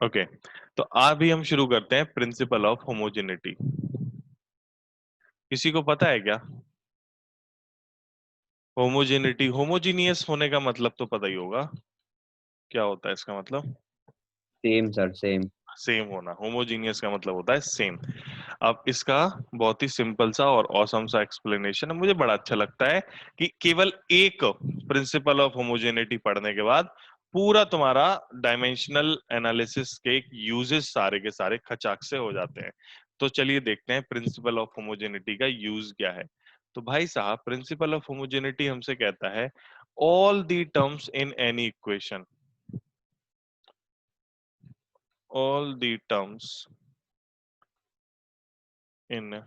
Okay, तो अभी हम शुरू करते हैं प्रिंसिपल ऑफ होमोजेनिटी। किसी को पता है क्या होमोजेनिटी? होमोजीनियस होने का मतलब तो पता ही होगा, क्या होता है इसका मतलब? Same sir, same. सेम होना। होमोजीनियस का मतलब होता है सेम। अब इसका बहुत ही सिंपल सा और ऑसम सा एक्सप्लेनेशन है, मुझे बड़ा अच्छा लगता है कि केवल एक प्रिंसिपल ऑफ होमोजेनिटी पढ़ने के बाद पूरा तुम्हारा डायमेंशनल एनालिसिस के यूजेस सारे के सारे खचाक से हो जाते हैं। तो चलिए देखते हैं प्रिंसिपल ऑफ होमोजेनिटी का यूज क्या है। तो भाई साहब, प्रिंसिपल ऑफ होमोजेनिटी हमसे कहता है all the terms in any equation, all the terms in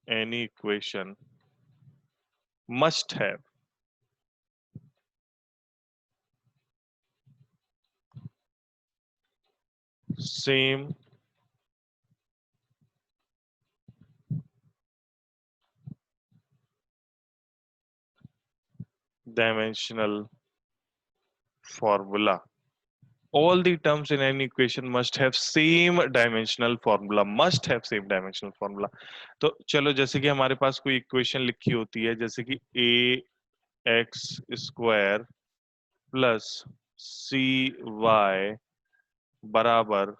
any equation must have same dimensional formula. All the terms in any equation must have same dimensional formula, must have same dimensional formula. तो चलो, जैसे कि हमारे पास कोई equation लिखी होती है, जैसे कि ax² प्लस cy बराबर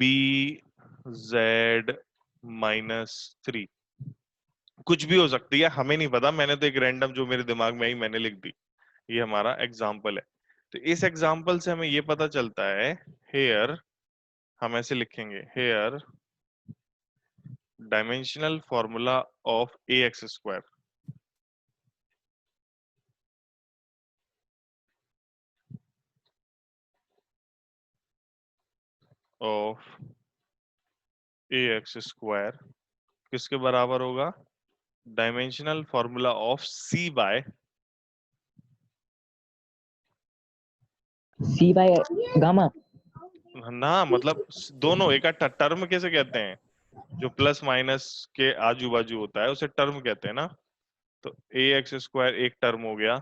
bz-3, कुछ भी हो सकती है, हमें नहीं पता, मैंने तो एक रैंडम जो मेरे दिमाग में आई मैंने लिख दी। ये हमारा एग्जाम्पल है। तो इस एग्जाम्पल से हमें ये पता चलता है, हेयर, हम ऐसे लिखेंगे, here dimensional formula of ax² of ax² किसके बराबर होगा? Dimensional formula of c by C by gamma. ना, मतलब दोनों इकट्ठा, टर्म कैसे कहते हैं? जो प्लस माइनस के आजू बाजू होता है उसे टर्म कहते हैं ना। तो ax² एक टर्म हो गया,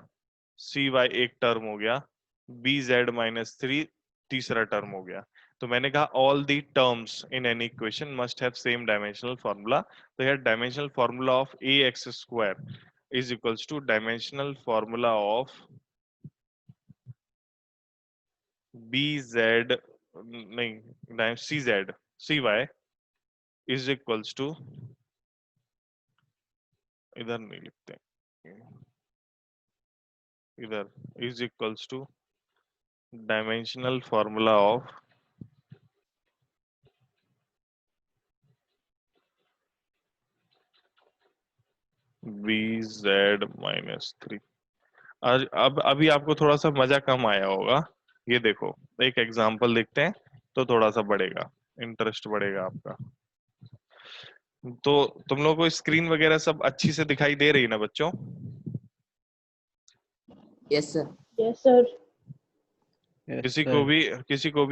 cy एक टर्म हो गया, bz-3 तीसरा टर्म हो गया। तो मैंने कहा all the terms in any equation must have same dimensional formula. तो यार dimensional formula of ax² is equals to dimensional formula of bz, नहीं, cy इज इक्वल्स टू, इधर नहीं लिखते, इधर is equals to dimensional formula of bz-3। आज अब अभी आपको थोड़ा सा मजा कम आया होगा। ये देखो, एक एग्जांपल देखते हैं तो थोड़ा सा बढ़ेगा, इंटरेस्ट बढ़ेगा आपका। तो तुम लोगों को स्क्रीन वगैरह सब अच्छी से दिखाई दे रही है ना बच्चों? Yes sir. Yes sir. किसी को भी Yes,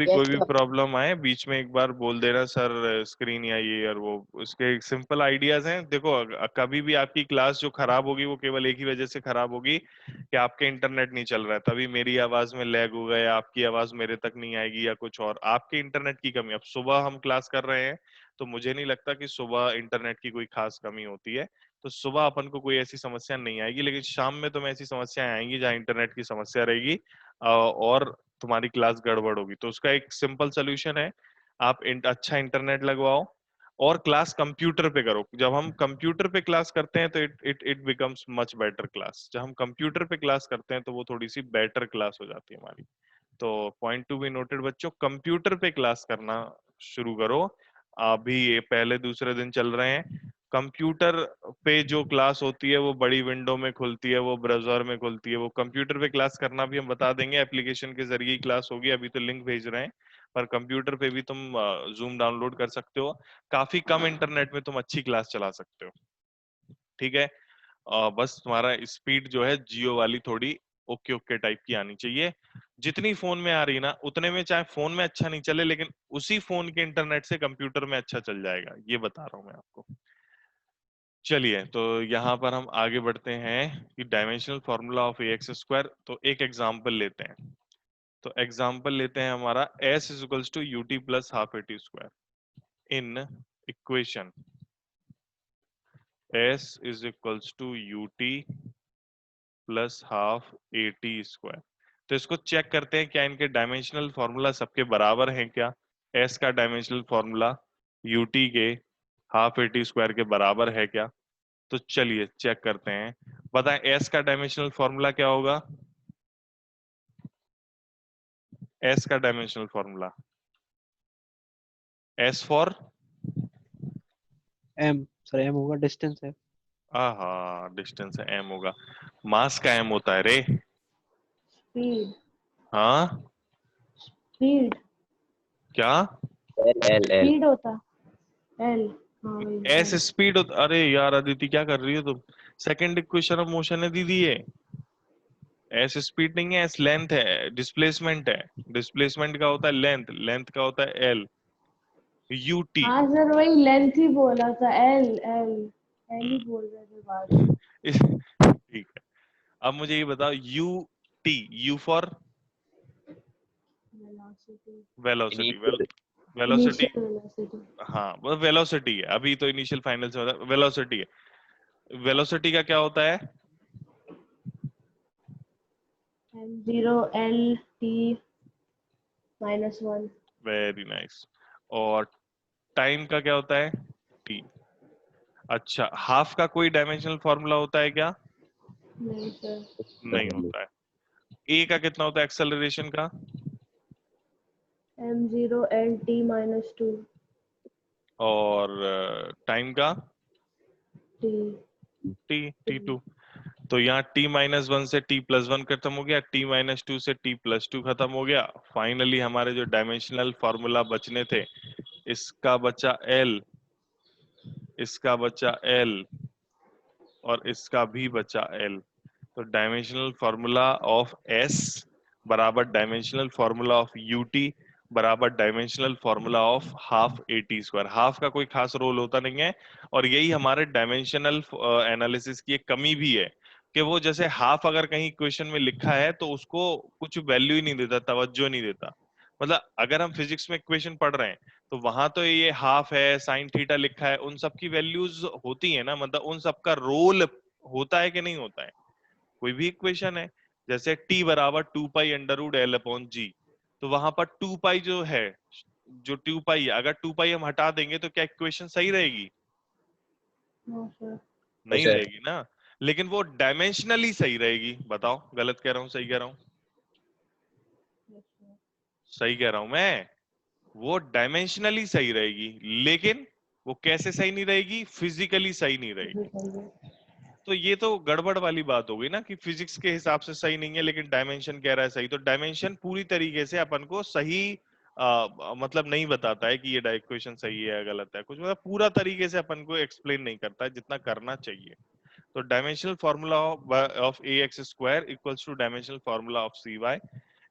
कोई भी sir. प्रॉब्लम आए बीच में एक बार बोल देना, सर स्क्रीन या ये और वो। उसके सिंपल आइडियाज हैं। देखो, कभी भी आपकी क्लास जो खराब होगी वो केवल एक ही वजह से खराब होगी कि आपके इंटरनेट नहीं चल रहा है, तभी मेरी आवाज में लैग होगा या आपकी आवाज मेरे तक नहीं आएगी या कुछ और, आपके इंटरनेट की कमी। अब सुबह हम क्लास कर रहे हैं तो मुझे नहीं लगता कि सुबह इंटरनेट की कोई खास कमी होती है, तो सुबह अपन को कोई ऐसी समस्या नहीं आएगी, लेकिन शाम में तुम्हें ऐसी समस्याएं आएंगी जहाँ इंटरनेट की समस्या रहेगी और तुम्हारी क्लास गड़बड़ होगी। तो उसका एक सिंपल सोल्यूशन है, आप अच्छा इंटरनेट लगवाओ और क्लास कंप्यूटर पे करो। जब हम कंप्यूटर पे क्लास करते हैं तो it it it becomes much better class. जब हम कंप्यूटर पे क्लास करते हैं तो वो थोड़ी सी बेटर क्लास हो जाती है हमारी। तो पॉइंट टू बी नोटेड बच्चों, कंप्यूटर पे क्लास करना शुरू करो। अभी ये पहले दूसरे दिन चल रहे हैं। कंप्यूटर पे जो क्लास होती है वो बड़ी विंडो में खुलती है, वो ब्राउजर में खुलती है। वो कंप्यूटर पे क्लास करना भी हम बता देंगे, एप्लीकेशन के जरिए ही क्लास होगी, अभी तो लिंक भेज रहे हैं। पर कंप्यूटर पे भी तुम जूम डाउनलोड कर सकते हो, काफी कम इंटरनेट में तुम अच्छी क्लास चला सकते हो। ठीक है, बस तुम्हारा स्पीड जो है जियो वाली थोड़ी ओके ओके टाइप की आनी चाहिए। जितनी फोन में आ रही ना उतने में, चाहे फोन में अच्छा नहीं चले लेकिन उसी फोन के इंटरनेट से कंप्यूटर में अच्छा चल जाएगा, ये बता रहा हूं मैं आपको। चलिए, तो यहाँ पर हम आगे बढ़ते हैं कि डायमेंशनल फॉर्मूला ऑफ ax²। तो एक एग्जांपल लेते हैं। तो एग्जाम्पल लेते हैं हमारा s is equals to ut plus half A T square in equation s is equals to ut plus half A T square. तो इसको चेक करते हैं क्या इनके डायमेंशनल फॉर्मूला सबके बराबर हैं क्या। s का डायमेंशनल फॉर्मूला ut के हाफ ए टी स्क्वायर के बराबर है क्या। तो चलिए चेक करते हैं। बताएं s का डायमेंशनल फॉर्मूला क्या होगा। s का dimensional formula s for M sir, M होगा, डिस्टेंस है। आहा डिस्टेंस है m होगा। मास का m होता है रे। स्पीड हाँ स्पीड क्या L स्पीड होता एल। हाँ वही एस एल। स्पीड होता। अरे यार अदिति क्या कर रही हो तुम। सेकंड इक्वेशन ऑफ मोशन है दीदी ये। एस स्पीड नहीं है एस लेंथ है डिस्प्लेसमेंट है। डिस्प्लेसमेंट का होता है लेंथ लेंथ का होता है एल यू टी। हाँ सर वही लेंथ ही बोला था एल एल एल ही बोल रहे थे बाद में। ठीक है। अब मुझे ये बताओ U T U for velocity velocity initial velocity. Initial velocity हाँ वो वेलोसिटी है अभी तो इनिशियल फाइनल से होता है वेलोसिटी है। वेलोसिटी का क्या होता है M zero L T -1। Very nice. और टाइम का क्या होता है टी। अच्छा हाफ का कोई डायमेंशनल फॉर्मूला होता है क्या। नहीं सर। नहीं होता है। ए का कितना होता है एक्सेलरेशन का। एम जीरो एल टी -2 और टाइम का टी टी टी टू। तो यहाँ t -1 से t +1 खत्म हो गया t -2 से t +2 खत्म हो गया। फाइनली हमारे जो डायमेंशनल फॉर्मूला बचने थे इसका बचा l इसका बचा l और इसका भी बचा l। तो डायमेंशनल फॉर्मूला ऑफ s बराबर डायमेंशनल फॉर्मूला ऑफ ut बराबर dimensional formula of half A T square. Half का कोई खास रोल होता नहीं है और यही हमारे डायमेंशनल एनालिसिस की एक कमी भी है कि वो जैसे हाफ अगर कहीं क्वेश्चन में लिखा है तो उसको कुछ वैल्यू ही नहीं देता तवज्जो नहीं देता। मतलब अगर हम फिजिक्स में इक्वेशन पढ़ रहे हैं तो वहां तो ये हाफ है साइन थीटा लिखा है उन सब की वैल्यूज होती है ना मतलब उन सब का रोल होता है कि नहीं होता है। कोई भी इक्वेशन है जैसे t बराबर 2 पाई √L/g तो वहां पर 2 पाई जो है जो 2 पाई है अगर 2 पाई हम हटा देंगे तो क्या इक्वेशन सही रहेगी। No sir. नहीं sir रहेगी ना। लेकिन वो डायमेंशनली सही रहेगी। बताओ गलत कह रहा हूं सही कह रहा हूं। सही कह रहा हूं मैं। वो डायमेंशनली सही रहेगी लेकिन वो कैसे सही नहीं रहेगी फिजिकली सही नहीं रहेगी। तो ये तो गड़बड़ वाली बात हो गई ना कि फिजिक्स के हिसाब से सही नहीं है लेकिन डायमेंशन कह रहा है सही। तो डायमेंशन पूरी तरीके से अपन को सही मतलब नहीं बताता है कि ये इक्वेशन सही है या गलत है कुछ मतलब पूरा तरीके से अपन को एक्सप्लेन नहीं करता है जितना करना चाहिए। तो dimensional formula of A X square equals to dimensional formula of C Y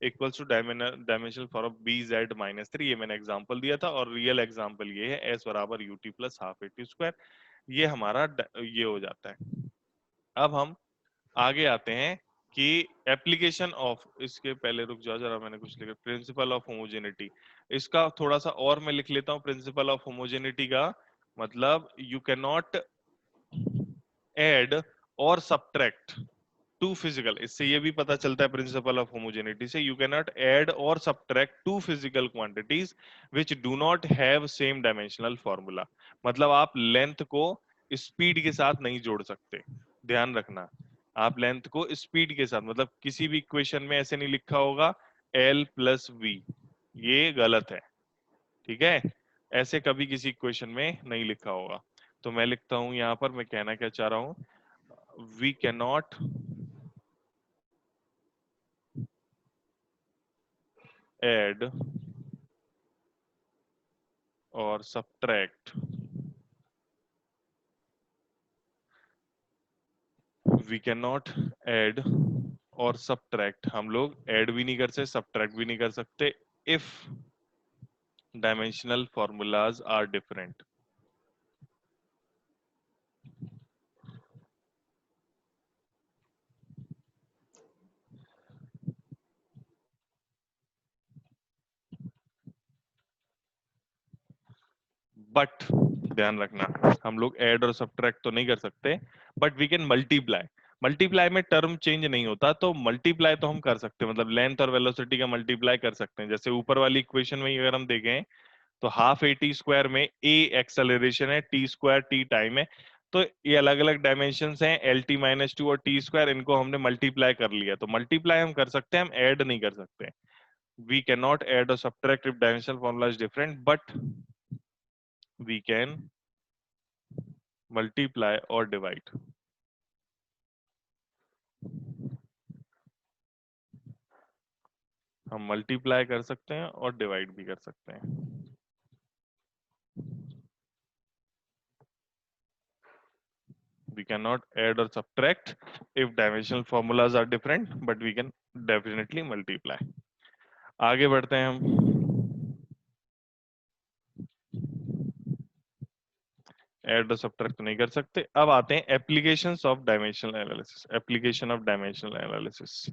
equals to dimensional for B Z -3। ये मैंने एग्जांपल दिया था और रियल एग्जांपल ये है एस बराबर U T plus half A T square. ये हमारा ये हो जाता है। अब हम आगे आते हैं कि एप्लीकेशन ऑफ इसके पहले रुक जाओ जरा मैंने कुछ लिखा प्रिंसिपल ऑफ होमोजेनिटी। इसका थोड़ा सा और मैं लिख लेता हूँ प्रिंसिपल ऑफ होमोजेनिटी का मतलब यू कैन नॉट ऐड और सब्ट्रैक्ट टू फिजिकल। इससे ये भी पता चलता है प्रिंसिपल ऑफ होमोजेनिटी से यू कैन नॉट ऐड और subtract to physical quantities which do not have same dimensional formula. मतलब आप लेंथ को स्पीड के साथ नहीं जोड़ सकते। ध्यान रखना आप लेंथ को स्पीड के साथ मतलब किसी भी इक्वेशन में ऐसे नहीं लिखा होगा L + v। ये गलत है। ठीक है ऐसे कभी किसी इक्वेशन में नहीं लिखा होगा। तो मैं लिखता हूं यहां पर मैं कहना क्या चाह रहा हूं वी कैन नॉट ऐड और subtract we can not add और सब्ट्रैक्ट। हम लोग ऐड भी नहीं कर सकते सब्ट्रैक्ट भी नहीं कर सकते if dimensional formulas are different. But ध्यान रखना, हम लोग ऐड और सब्ट्रैक्ट तो नहीं कर सकते, but we can multiply. Multiply में टर्म चेंज नहीं होता, तो मल्टीप्लाई तो हम कर सकते हैं, मतलब लेंथ और वेलोसिटी का मल्टीप्लाई कर सकते हैं। जैसे ऊपर वाली इक्वेशन में ही अगर हम देखें तो हाफ ए टी स्क्वायर में ए एक्सेलरेशन है, टी स्क्वायर टी टाइम है, तो ये अलग अलग डायमेंशन हैं, एल टी माइनस टू और टी स्क्वायर, इनको हमने मल्टीप्लाई कर लिया। तो मल्टीप्लाई हम कर सकते हैं, हम ऐड नहीं कर सकते। वी कैन नॉट ऐड और subtract if dimensional formula is different, but we can multiply और डिवाइड। हम मल्टीप्लाई कर सकते हैं और डिवाइड भी कर सकते हैं। We cannot add or subtract if dimensional formulas are different, but we can definitely multiply. आगे बढ़ते हैं हम। ऐड और सब्ट्रैक्ट नहीं कर सकते। अब आते हैं applications of dimensional analysis. Application of dimensional analysis.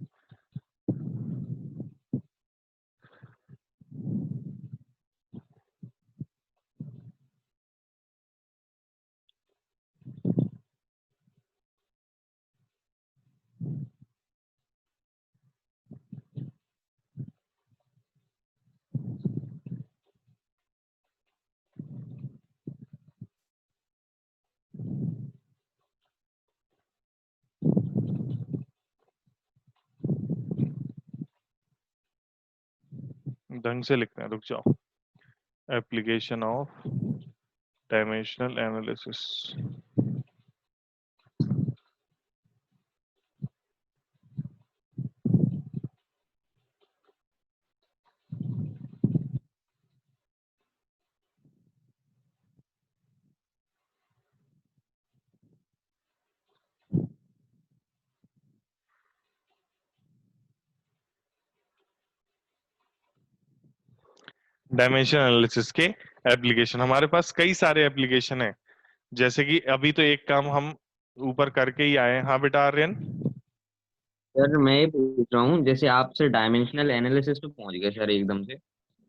ढंग से लिखते हैं, रुक जाओ। Application of dimensional analysis. Dimension analysis के एप्लीकेशन, हमारे पास कई सारे एप्लीकेशन हैं। जैसे कि अभी तो एक काम हम ऊपर करके ही आए हैं। हाँ बेटा आर्यन। सर मैं ये पूछ रहा हूँ, जैसे आप सर डायमेंशनल एनालिसिस पे पहुंच गए सर एकदम से।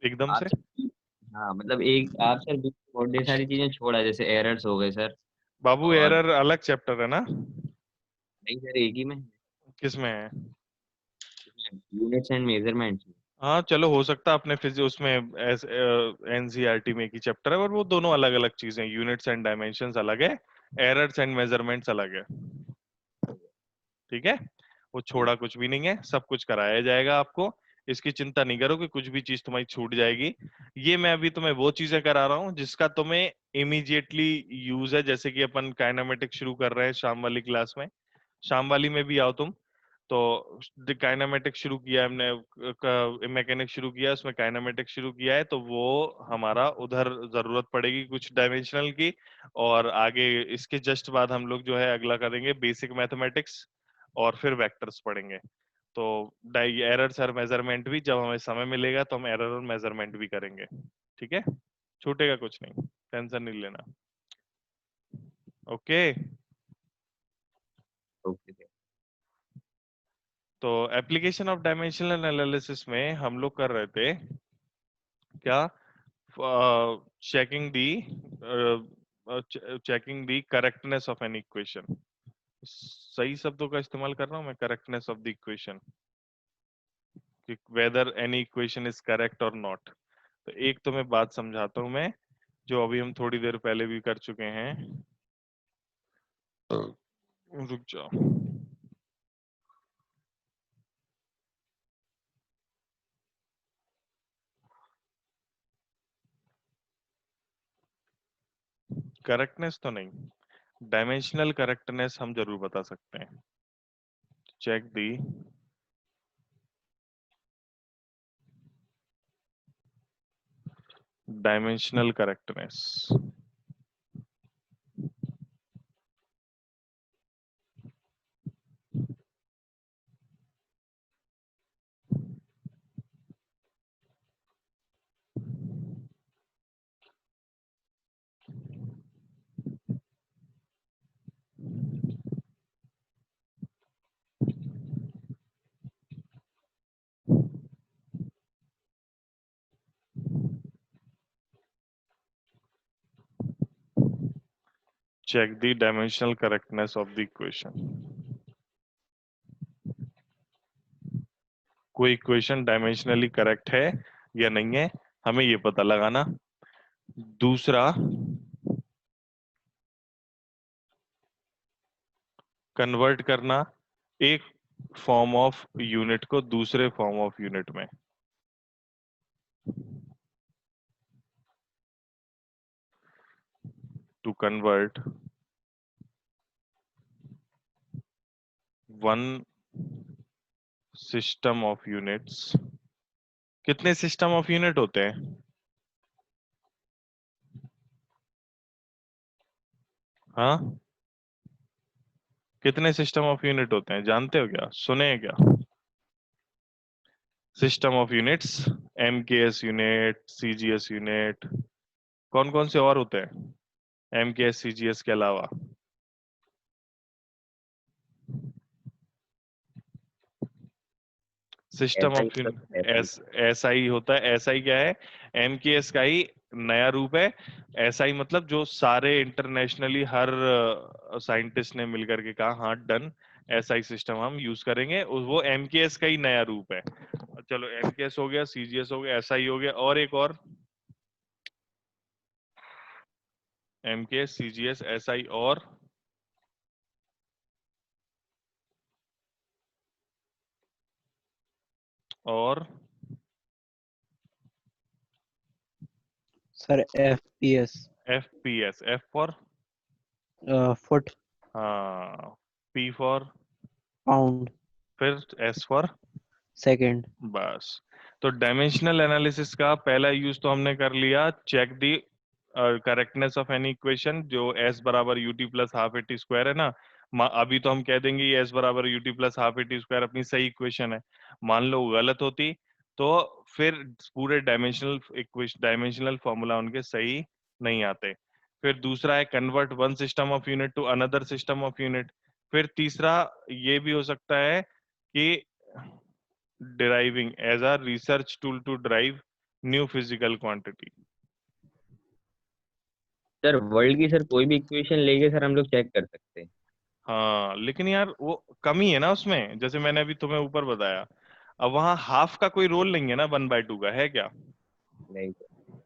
एकदम आप से सर, हाँ मतलब एक आप सर बहुत ढेर सारी चीजें छोड़ा, जैसे एरर्स हो गए सर। बाबू, और एरर अलग चैप्टर है ना? नहीं सर, एक ही में किसमें है? Units and measurements. हाँ चलो, हो सकता है अपने फिजिक्स उसमें एनसीईआरटी में एक ही चैप्टर है, और वो दोनों अलग अलग चीजें, यूनिट्स एंड डायमेंशंस अलग है, एरर्स एंड मेजरमेंट्स अलग है। ठीक है, वो छोड़ा कुछ भी नहीं है, सब कुछ कराया जाएगा आपको। इसकी चिंता नहीं करो कि कुछ भी चीज तुम्हारी छूट जाएगी। ये मैं अभी तुम्हें वो चीजें करा रहा हूँ जिसका तुम्हें इमीडिएटली यूज है। जैसे कि अपन काइनेमेटिक्स शुरू कर रहे हैं शाम वाली क्लास में, शाम वाली में भी आओ तुम। तो काइनेमेटिक्स शुरू किया है हमने, मैकेनिक्स शुरू किया, उसमें काइनेमेटिक्स शुरू किया है, तो वो हमारा उधर जरूरत पड़ेगी कुछ डायमेंशनल की। और आगे इसके जस्ट बाद हम लोग जो है अगला करेंगे बेसिक मैथमेटिक्स, और फिर वेक्टर्स पढ़ेंगे। तो एरर्स और मेजरमेंट भी जब हमें समय मिलेगा तो हम एरर और मेजरमेंट भी करेंगे। ठीक है, छूटेगा कुछ नहीं, टेंशन नहीं लेना। ओके। Okay sir. तो एप्लीकेशन ऑफ डायमेंशनल एनालिसिस में हम लोग कर रहे थे क्या? Checking the checking the correctness of an equation. सही शब्दों का इस्तेमाल कर रहा हूं मैं, करेक्टनेस ऑफ द इक्वेशन, कि whether any equation is correct और नॉट। तो एक तो मैं बात समझाता हूं मैं, जो अभी हम थोड़ी देर पहले भी कर चुके हैं। रुक जाओ। करेक्टनेस तो नहीं, डायमेंशनल करेक्टनेस हम जरूर बता सकते हैं। Check the dimensional correctness. check the dimensional correctness of the equation. कोई इक्वेशन डायमेंशनली करेक्ट है या नहीं है, हमें ये पता लगाना। दूसरा, कन्वर्ट करना एक फॉर्म ऑफ यूनिट को दूसरे फॉर्म ऑफ यूनिट में। To convert one system of units. कितने सिस्टम ऑफ यूनिट होते हैं? हाँ, कितने सिस्टम ऑफ यूनिट होते हैं जानते हो क्या, सुने हैं क्या? System of units, MKS unit, CGS unit, कौन कौन से और होते हैं एमकेएस सीजीएस के अलावा? System SI of plus unit FI। SI होता है। एसआई क्या है? एमकेएस का ही नया रूप है। एसआई मतलब जो सारे इंटरनेशनली हर साइंटिस्ट ने मिलकर के कहा हाँ डन, एसआई सिस्टम हम यूज करेंगे, वो एमकेएस का ही नया रूप है। चलो एमकेएस हो गया, सीजीएस हो गया, एसआई हो गया, और एक और एमकेएस सीजीएस एसआई और sir FPS FPS. F for foot हाँ, पी फॉर पाउंड फिर एस फॉर सेकंड। बस। तो डायमेंशनल एनालिसिस का पहला यूज तो हमने कर लिया, check the correctness of any equation. जो एस बराबर U T plus half A T square है ना, अभी तो हम कह देंगे ये एस बराबर U T plus half A T square अपनी सही इक्वेशन है। मान लो गलत होती तो फिर पूरे डायमेंशनल फॉर्मूला उनके सही नहीं आते। फिर दूसरा है convert one system of unit to another system of unit. फिर तीसरा ये भी हो सकता है कि deriving as a research tool to drive new physical quantity। Sir world की सर कोई भी इक्वेशन लेके सर हम लोग चेक कर सकते हैं। हाँ लेकिन यार वो कमी है ना उसमें, जैसे मैंने अभी तुम्हें ऊपर बताया, अब वहां हाफ का कोई रोल नहीं है ना, 1/2 का है क्या? नहीं।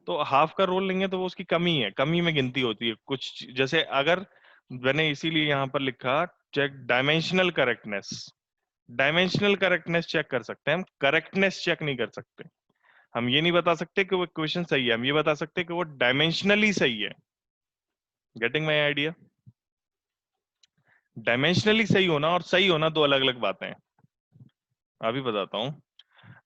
तो हाफ का रोल नहीं है तो वो उसकी कमी है, कमी में गिनती होती है कुछ। जैसे अगर मैंने इसीलिए यहाँ पर लिखा check dimensional correctness. Dimensional correctness check कर सकते हैं हम, करेक्टनेस चेक नहीं कर सकते। हम ये नहीं बता सकते कि वो इक्वेशन सही है, हम ये बता सकते हैं कि वो डायमेंशनली सही है। Getting my idea? डायमेंशनली सही होना और सही होना दो अलग अलग बातें हैं, अभी बताता हूँ।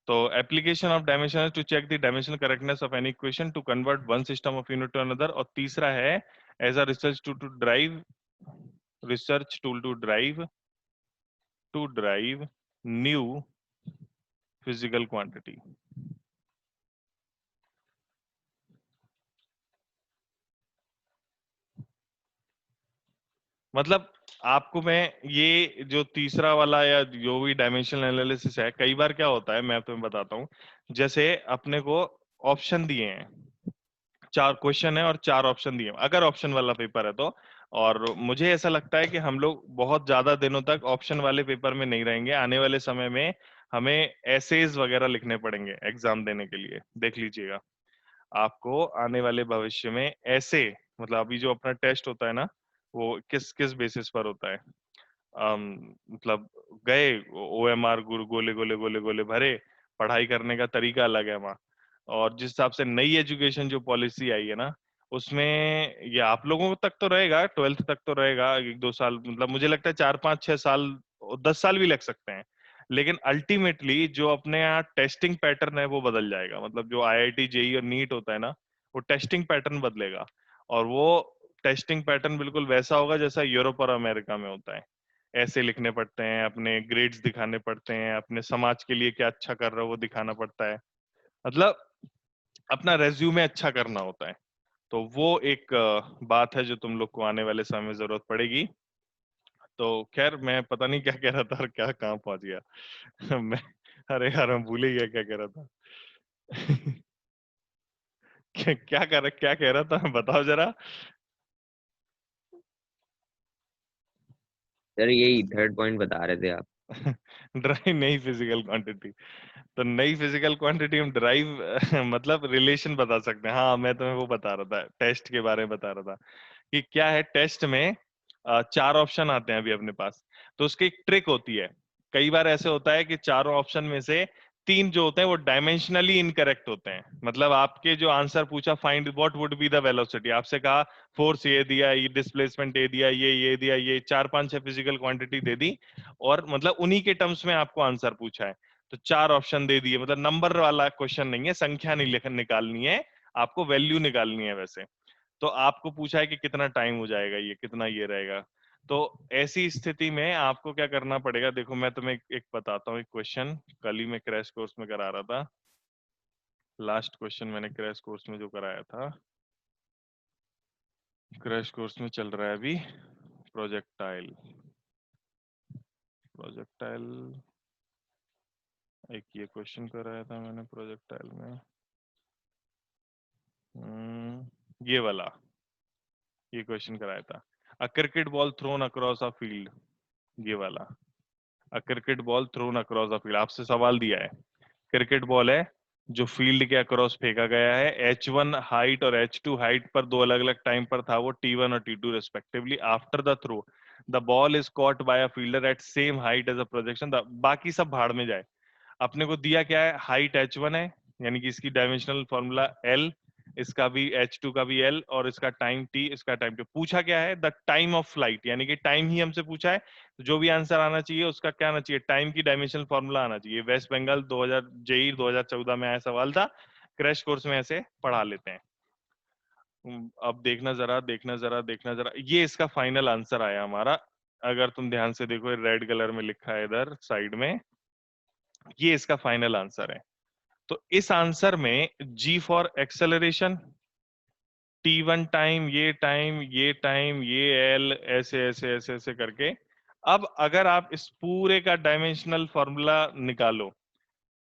तो application of dimension to check the dimensional correctness of any equation to convert one system of unit to another. और तीसरा है as a research tool to derive new physical quantity. मतलब आपको मैं ये जो तीसरा वाला या जो भी डायमेंशनल एनालिसिस है, कई बार क्या होता है मैं तुम्हें बताता हूँ। जैसे अपने को ऑप्शन दिए हैं, 4 क्वेश्चन है और 4 ऑप्शन दिए हैं, अगर ऑप्शन वाला पेपर है तो। और मुझे ऐसा लगता है कि हम लोग बहुत ज्यादा दिनों तक ऑप्शन वाले पेपर में नहीं रहेंगे, आने वाले समय में हमें एसेज वगैरह लिखने पड़ेंगे एग्जाम देने के लिए। देख लीजिएगा आपको आने वाले भविष्य में ऐसे, मतलब अभी जो अपना टेस्ट होता है ना, वो किस किस बेसिस पर होता है। मतलब गए ओएमआर गोले गोले गोले गोले भरे, पढ़ाई करने का तरीका अलग है वहाँ। और जिस हिसाब से नई एजुकेशन जो पॉलिसी आई है ना, उसमें ये आप लोगों तक तो रहेगा, 12th तक तो रहेगा, 1-2 साल, मतलब मुझे लगता है 4-5-6 साल, 10 साल भी लग सकते हैं। लेकिन अल्टीमेटली जो अपने यहाँ टेस्टिंग पैटर्न है वो बदल जाएगा। मतलब जो आईआईटी जेई और नीट होता है ना, वो टेस्टिंग पैटर्न बदलेगा। और वो टेस्टिंग पैटर्न बिल्कुल वैसा होगा जैसा यूरोप और अमेरिका में होता है। ऐसे लिखने पड़ते हैं, अपने ग्रेड्स दिखाने पड़ते हैं, अपने समाज के लिए क्या अच्छा कर रहा है वो दिखाना पड़ता है। मतलब अपना रेज्यूमे अच्छा करना होता है। तो वो एक बात है जो तुम लोग को आने वाले समय में जरूरत पड़ेगी। तो खैर मैं पता नहीं क्या कह रहा था और क्या कहाँ पहुंच गया। मैं, अरे यार मैं भूल ही गया क्या कह रहा था। क्या कह रहा था बताओ जरा। सर यही थर्ड पॉइंट बता रहे थे आप। ड्राइव नई फिजिकल क्वांटिटी, तो नई फिजिकल क्वांटिटी हम ड्राइव मतलब रिलेशन बता सकते हैं। हाँ मैं तुम्हें वो बता रहा था, टेस्ट के बारे में बता रहा था कि क्या है टेस्ट में 4 ऑप्शन आते हैं अभी अपने पास। तो उसकी एक ट्रिक होती है। कई बार ऐसे होता है कि चारों ऑप्शन में से 3 जो होते हैं वो डायमेंशनली इनकरेक्ट होते हैं। मतलब आपके जो आंसर पूछा find what would be the velocity, आपसे कहा फोर्स ये दिया, ये डिस्प्लेसमेंट ये दिया, ये दिया, ये 4 5 6 फिजिकल क्वांटिटी दे दी, और मतलब उन्हीं के टर्म्स में आपको आंसर पूछा है। तो 4 ऑप्शन दे दिए, मतलब नंबर वाला क्वेश्चन नहीं है, संख्या नहीं निकालनी है, आपको वैल्यू निकालनी है वैसे। तो आपको पूछा है कि कितना टाइम हो जाएगा, ये कितना ये रहेगा। तो ऐसी स्थिति में आपको क्या करना पड़ेगा, देखो मैं तुम्हें एक बताता हूँ, एक क्वेश्चन कल ही मैं क्रैश कोर्स में करा रहा था। लास्ट क्वेश्चन मैंने क्रैश कोर्स में जो कराया था, क्रैश कोर्स में चल रहा है अभी प्रोजेक्टाइल। प्रोजेक्टाइल एक ये क्वेश्चन कराया था मैंने प्रोजेक्टाइल में, ये वाला, ये क्वेश्चन कराया था। A cricket ball thrown across a field, ये वाला। A cricket ball thrown across the field, आपसे सवाल दिया है, क्रिकेट बॉल है जो फील्ड के अक्रॉस फेंका गया है, H1 हाइट और H2 हाइट पर दो अलग अलग टाइम पर था वो, T1 और T2 respectively. After the throw the ball is caught by a fielder at same height as a projection. बाकी सब भाड़ में जाए। अपने को दिया क्या है, हाइट H1 है, यानी कि इसकी डायमेंशनल फॉर्मूला L, इसका भी H2 का भी L, और इसका टाइम T, इसका टाइम T। पूछा क्या है, द टाइम ऑफ फ्लाइट, यानी कि टाइम ही हमसे पूछा है। तो जो भी आंसर आना चाहिए उसका क्या आना चाहिए, टाइम की डायमेंशनल फॉर्मूला आना चाहिए। वेस्ट बंगाल 2000 जेई 2014 में आया सवाल था, क्रैश कोर्स में ऐसे पढ़ा लेते हैं। अब देखना जरा, देखना जरा, देखना जरा, ये इसका फाइनल आंसर आया हमारा। अगर तुम ध्यान से देखो, रेड कलर में लिखा है इधर साइड में, ये इसका फाइनल आंसर है। तो इस आंसर में जी फॉर एक्सेलरेशन, T1 टाइम, ये टाइम, ये टाइम, ये एल, ऐसे ऐसे ऐसे ऐसे करके। अब अगर आप इस पूरे का डायमेंशनल फॉर्मूला निकालो,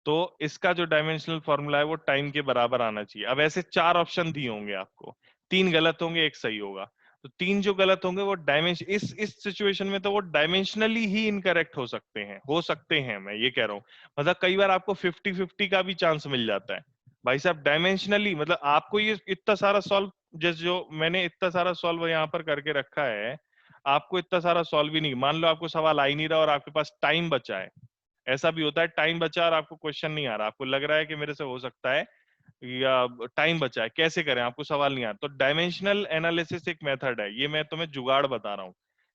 तो इसका जो डायमेंशनल फॉर्मूला है वो टाइम के बराबर आना चाहिए। अब ऐसे 4 ऑप्शन दिए होंगे आपको, 3 गलत होंगे, एक सही होगा। तो 3 जो गलत होंगे वो डायमेंशन, इस सिचुएशन में तो वो डायमेंशनली ही इनकरेक्ट हो सकते हैं, मैं ये कह रहा हूं। मतलब कई बार आपको 50-50 का भी चांस मिल जाता है भाई साहब, डायमेंशनली। मतलब आपको ये इतना सारा सॉल्व, जैसे जो मैंने इतना सारा सॉल्व यहाँ पर करके रखा है, आपको इतना सारा सॉल्व ही नहीं, मान लो आपको सवाल आ ही नहीं रहा और आपके पास टाइम बचा है। ऐसा भी होता है, टाइम बचा और आपको क्वेश्चन नहीं आ रहा, आपको लग रहा है कि मेरे से हो सकता है, या टाइम बचा है कैसे करें, आपको सवाल नहीं आ रहा। तो डायमेंशनल एनालिसिस एक मेथड है, ये मैं तुम्हें जुगाड़ बता रहा हूँ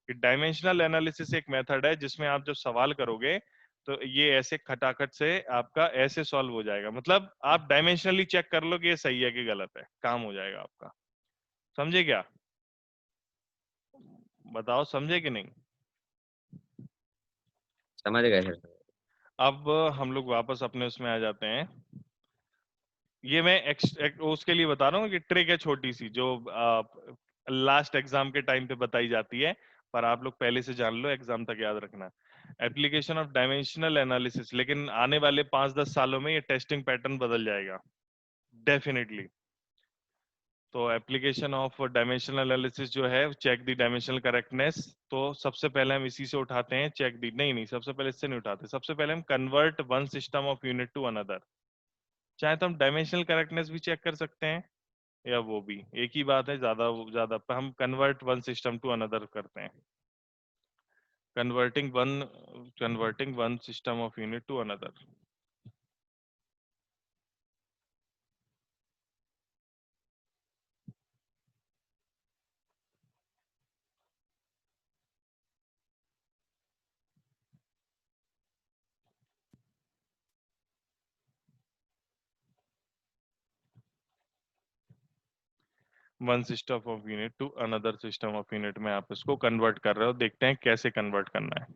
कि डायमेंशनल एनालिसिस एक मेथड है जिसमें आप जब सवाल करोगे तो ये ऐसे खटाखट से आपका ऐसे सॉल्व हो जाएगा। मतलब आप डायमेंशनली चेक कर लो कि ये सही है कि गलत है, काम हो जाएगा आपका। समझे क्या? बताओ समझे कि नहीं? समझ गए सर। अब हम लोग वापस अपने उसमें आ जाते हैं। ये मैं उसके लिए बता रहा हूँ कि ट्रिक है छोटी सी, जो लास्ट एग्जाम के टाइम पे बताई जाती है, पर आप लोग पहले से जान लो, एग्जाम तक याद रखना। एप्लीकेशन ऑफ डायमेंशनल एनालिसिस, लेकिन आने वाले 5-10 सालों में ये टेस्टिंग पैटर्न बदल जाएगा डेफिनेटली। तो एप्लीकेशन ऑफ डायमेंशनल एनालिसिस जो है, चेक द डायमेंशनल करेक्टनेस, तो सबसे पहले हम इसी से उठाते हैं, चेक दी, नहीं नहीं, सबसे पहले इससे नहीं उठाते, सबसे पहले हम convert one system of unit to another. चाहे तो हम डायमेंशनल करेक्टनेस भी चेक कर सकते हैं, या वो भी एक ही बात है, ज्यादा ज्यादा हम convert one system to another करते हैं। Converting one system of unit to another. One system of unit to another system of unit में आप इसको कन्वर्ट कर रहे हो, देखते हैं कैसे कन्वर्ट करना है।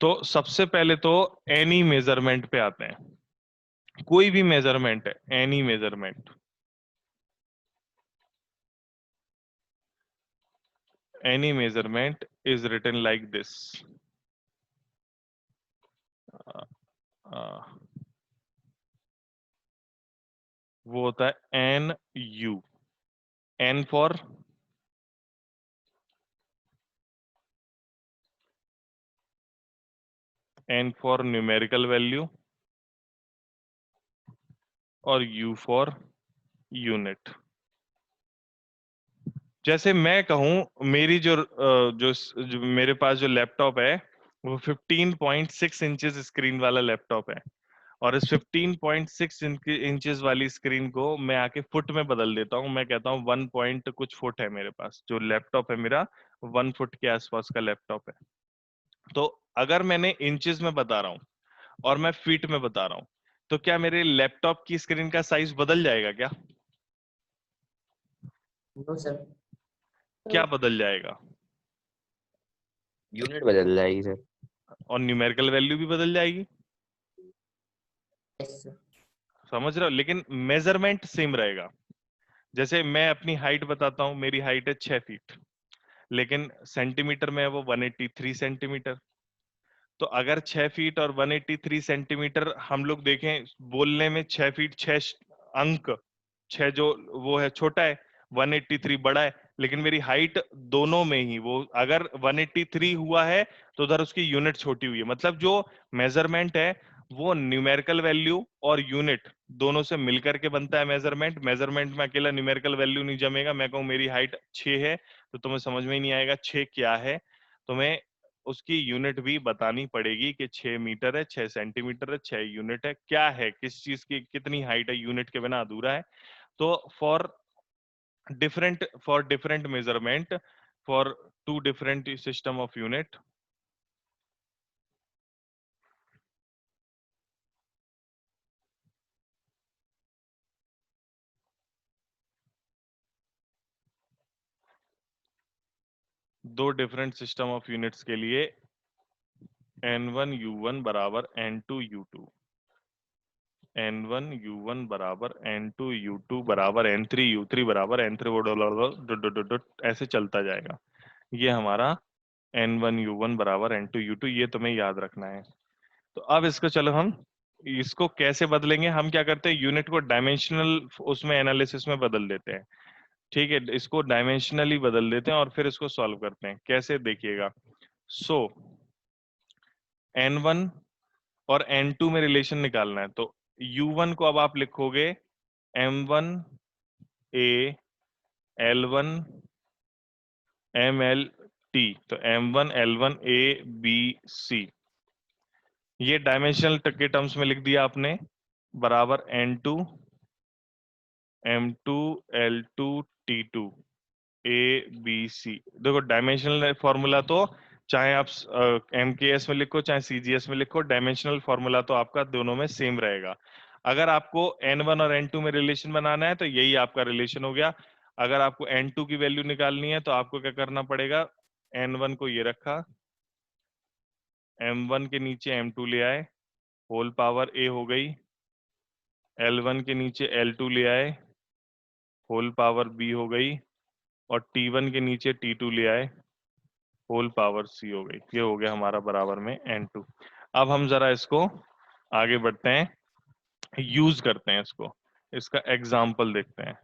तो सबसे पहले तो एनी मेजरमेंट पे आते हैं। कोई भी मेजरमेंट है, any measurement, any measurement is written like this. वो होता है N U, N for N for numerical value और U फॉर यूनिट। जैसे मैं कहूं मेरी जो मेरे पास जो लैपटॉप है वो 15.6 इंचेस स्क्रीन वाला लैपटॉप है, और इस 15.6 इंचेस वाली स्क्रीन को मैं आके फुट में बदल देता हूं। मैं कहता हूं 1 पॉइंट कुछ फुट है मेरे पास, जो लैपटॉप है मेरा 1 फुट के आसपास का लैपटॉप है। तो अगर मैंने इंचेस में बता रहा हूँ और मैं फीट में बता रहा हूँ, तो क्या मेरे लैपटॉप की स्क्रीन का साइज बदल जाएगा क्या? नो सर, क्या बदल जाएगा? यूनिट बदल जाएगी सर। और न्यूमेरिकल वैल्यू भी बदल जाएगी। Yes sir. समझ रहे हो? लेकिन मेजरमेंट सेम रहेगा। जैसे मैं अपनी हाइट बताता हूं, मेरी हाइट है 6 फीट, लेकिन सेंटीमीटर में है वो 183 सेंटीमीटर। तो अगर 6 फीट और 183 सेंटीमीटर हम लोग देखें, बोलने में 6 फीट 6 अंक, 6 जो वो है छोटा है, 183 बड़ा है, लेकिन मेरी हाइट दोनों में ही वो अगर 183 हुआ है तो उधर उसकी यूनिट छोटी हुई है। मतलब जो मेजरमेंट है वो न्यूमेरिकल वैल्यू और यूनिट दोनों से मिलकर के बनता है मेजरमेंट। मेजरमेंट में अकेला न्यूमेरिकल वैल्यू नहीं जमेगा। मैं कहूँ मेरी हाइट 6 है तो तुम्हें समझ में ही नहीं आएगा 6 क्या है, तुम्हें उसकी यूनिट भी बतानी पड़ेगी कि 6 मीटर है, 6 सेंटीमीटर है, 6 यूनिट है, क्या है, किस चीज की कितनी हाइट है, यूनिट के बिना अधूरा है। तो for different measurement, for two different system of unit, दो डिफरेंट सिस्टम ऑफ यूनिट्स के लिए n1 u1 बराबर n2 u2, n1 u1 बराबर n2 u2 बराबर n3 u3 बराबर n3 ऐसे चलता जाएगा। ये हमारा n1 u1 बराबर n2 u2, ये तुम्हें याद रखना है। तो अब इसको चलो हम इसको कैसे बदलेंगे। हम क्या करते हैं, यूनिट को डायमेंशनल उसमें एनालिसिस में बदल देते हैं। ठीक है, इसको डायमेंशनली बदल देते हैं और फिर इसको सॉल्व करते हैं। कैसे, देखिएगा। सो n1 और n2 में रिलेशन निकालना है, तो u1 को अब आप लिखोगे m1 a l1 ml t, तो m1 l1 a b c, ये डायमेंशनल के टर्म्स में लिख दिया आपने, बराबर n2 m2 l2 t2 a b c। देखो डायमेंशनल फॉर्मूला तो चाहे आप MKS में लिखो चाहे CGS में लिखो, डायमेंशनल फॉर्मूला तो आपका दोनों में सेम रहेगा। अगर आपको n1 और n2 में रिलेशन बनाना है तो यही आपका रिलेशन हो गया। अगर आपको n2 की वैल्यू निकालनी है तो आपको क्या करना पड़ेगा, n1 को ये रखा, m1 के नीचे m2 ले आए, होल पावर a हो गई, l1 के नीचे l2 ले आए, होल पावर b हो गई, और t1 के नीचे t2 ले आए, होल पावर c हो गई। ये हो गया हमारा बराबर में n2। अब हम जरा इसको आगे बढ़ते हैं, यूज करते हैं इसको, इसका एग्जाम्पल देखते हैं।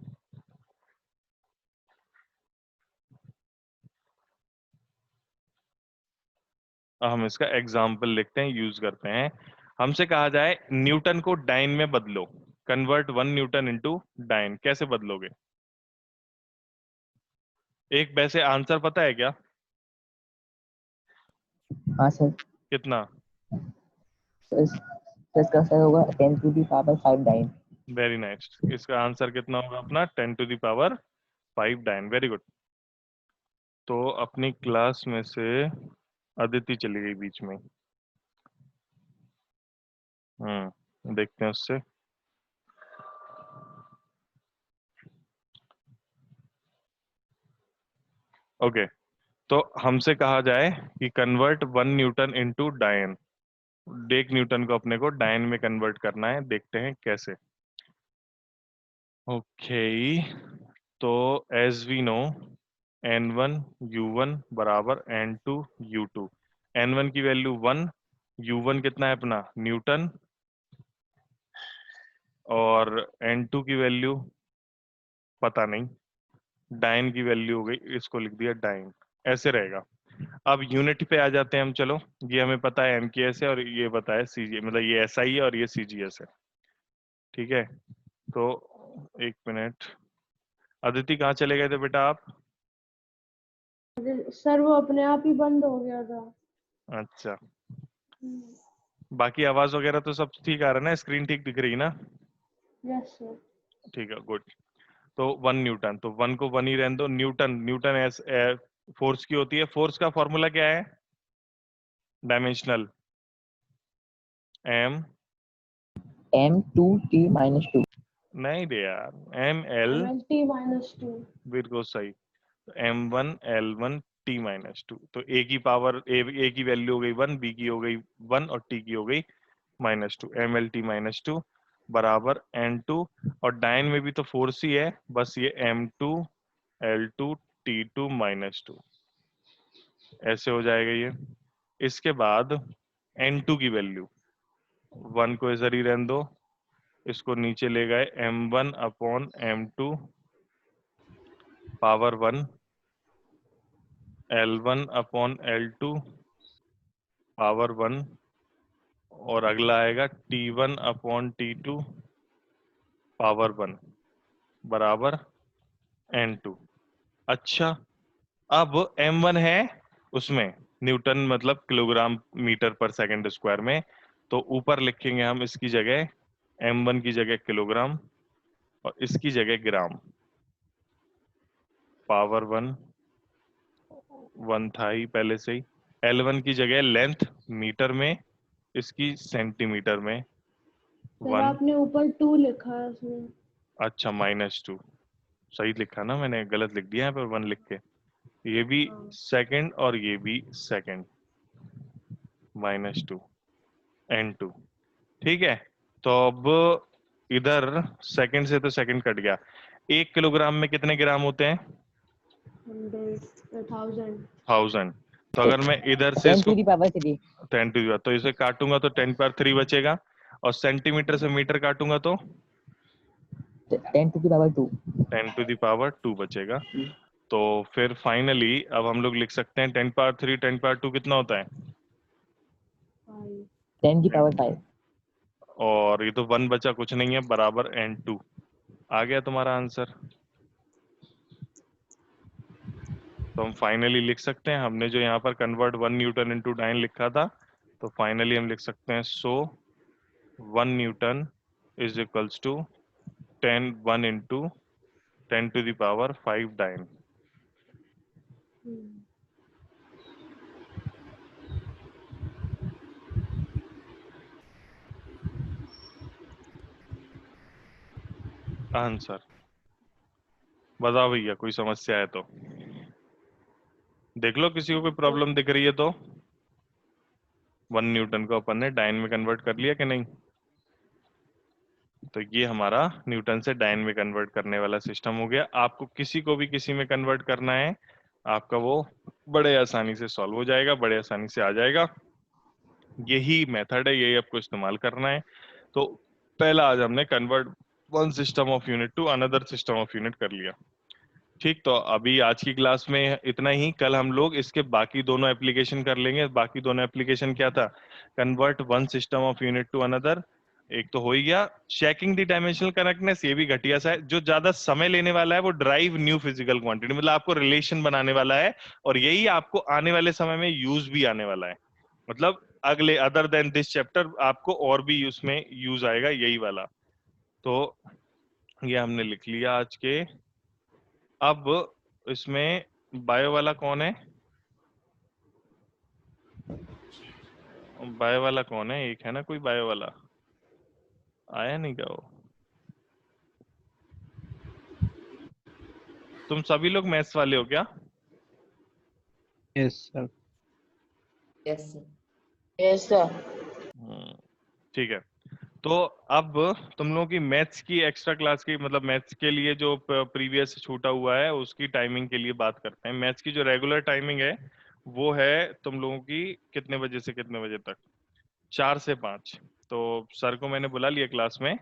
अब हम इसका एग्जाम्पल लिखते हैं, यूज करते हैं। हमसे कहा जाए न्यूटन को डाइन में बदलो, कन्वर्ट 1 न्यूटन इनटू डाइन, कैसे बदलोगे? एक वैसे आंसर पता है क्या? हाँ सर। कितना? सर इसका आंसर होगा 10 to the power 5 dyne. Very nice. इसका आंसर कितना होगा अपना? 10 to the power 5 dyne. Very good. तो अपनी क्लास में से अदिति चली गई बीच में। देखते हैं उससे। ओके, तो हमसे कहा जाए कि कन्वर्ट 1 न्यूटन इनटू डायन, एक न्यूटन को अपने को डायन में कन्वर्ट करना है। देखते हैं कैसे। ओके, तो as we know n1 u1 बराबर n2 u2। n1 की वैल्यू 1, u1 कितना है अपना न्यूटन, और n2 की वैल्यू पता नहीं, डाइन की वैल्यू हो गई, इसको लिख दिया डाइन। ऐसे रहेगा। अब यूनिट पे आ जाते हैं हम, चलो। ये हमें पता है MKS है और ये पता है CG, मतलब ये SI है और ये CGS है, ठीक है। तो एक मिनट, अदिति कहाँ चले गए थे बेटा आप? सर वो अपने आप ही बंद हो गया था। अच्छा, बाकी आवाज वगैरह तो सब ठीक आ रहा है ना? स्क्रीन ठीक दिख रही है ना? Yes sir. ठीक है, गुड। तो 1 न्यूटन, तो 1 को 1 ही रहने दो। न्यूटन, न्यूटन एस फोर्स की होती है। फोर्स का फॉर्मूला क्या है? Dimensional M, M2T minus 2. नहीं दे यार, ML, MLT-2। बिल्कुल सही। M1 L1 T माइनस 2, तो A की पावर A की वैल्यू हो गई 1, B की हो गई 1 और T की हो गई -2। MLT -2 बराबर N2, और डायन में भी तो फोर्स ही है, बस ये M2 L2 T2 -2 ऐसे हो जाएगा ये। इसके बाद N2 की वैल्यू 1 को इधर ही रहने दो, इसको नीचे ले गए, M1 upon M2 power 1, L1 upon L2 power 1, और अगला आएगा T1 अपॉन T2 पावर 1 बराबर N2। अच्छा, अब M1 है उसमें न्यूटन, मतलब किलोग्राम मीटर पर सेकंड स्क्वायर में, तो ऊपर लिखेंगे हम इसकी जगह, M1 की जगह किलोग्राम और इसकी जगह ग्राम। पावर 1 था ही पहले से ही। L1 की जगह लेंथ मीटर में, इसकी सेंटीमीटर में। सर 1, आपने ऊपर 2 लिखा है उसमें। अच्छा -2, सही लिखा ना मैंने? गलत लिख दिया है पर 1 लिख के। ये भी हाँ। सेकंड और ये भी सेकंड, -2 N2, ठीक है। तो अब इधर सेकंड से तो सेकंड कट गया। 1 किलोग्राम में कितने ग्राम होते हैं? 100, 1000। 1000। तो अगर मैं इधर से 10 इसको to the power 3. 10 to the, तो इसे काटूंगा तो 10 पर 3 बचेगा, और सेंटीमीटर से मीटर काटूंगा तो 10 to the power 2. 10 to the power 2 बचेगा। तो फिर फाइनली अब हम लोग लिख सकते हैं 10 पावर 3 10 पावर 2 कितना होता है? 5। 10 to the power 5. और ये तो 1 बचा, कुछ नहीं है, बराबर N2। आ गया तुम्हारा आंसर। तो हम फाइनली लिख सकते हैं, हमने जो यहाँ पर कन्वर्ट 1 न्यूटन इनटू डाइन लिखा था, तो फाइनली हम लिख सकते हैं, so 1 newton is equals to 1 into 10 to the power 5 dyne. Answer बताओ भैया, कोई समस्या है तो देख लो, किसी को कोई प्रॉब्लम दिख रही है तो। 1 न्यूटन को अपन ने डाइन में कन्वर्ट कर लिया कि नहीं? तो ये हमारा न्यूटन से डाइन में कन्वर्ट करने वाला सिस्टम हो गया। आपको किसी को भी किसी में कन्वर्ट करना है, आपका वो बड़े आसानी से सॉल्व हो जाएगा, बड़े आसानी से आ जाएगा। यही मेथड है, यही आपको इस्तेमाल करना है। तो पहला आज हमने convert one system of unit to another system of unit कर लिया। ठीक, तो अभी आज की क्लास में इतना ही। कल हम लोग इसके बाकी दोनों एप्लीकेशन कर लेंगे। बाकी दोनों एप्लीकेशन क्या था? Convert one system of unit to another, एक तो हो ही गया। चेकिंग द डायमेंशनल करेक्टनेस, ये भी घटिया सा है। जो ज्यादा समय लेने वाला है वो ड्राइव न्यू फिजिकल क्वांटिटी, मतलब आपको रिलेशन बनाने वाला है, और यही आपको आने वाले समय में यूज भी आने वाला है। मतलब अगले अदर देन दिस चैप्टर आपको और भी उसमें यूज आएगा, यही वाला। तो ये हमने लिख लिया आज के। अब इसमें बायो वाला कौन है? बायो वाला कौन है? एक है ना कोई बायो वाला, आया नहीं क्या वो? तुम सभी लोग मैथ्स वाले हो क्या? Yes sir. Yes, sir. Yes sir. ठीक है। तो अब तुम लोगों की मैथ्स की एक्स्ट्रा क्लास की, मतलब मैथ्स के लिए जो प्रीवियस छूटा हुआ है उसकी टाइमिंग के लिए बात करते हैं। मैथ्स की जो रेगुलर टाइमिंग है वो है तुम लोगों की कितने बजे से कितने बजे तक? 4 से 5। तो सर को मैंने बुला लिया क्लास में,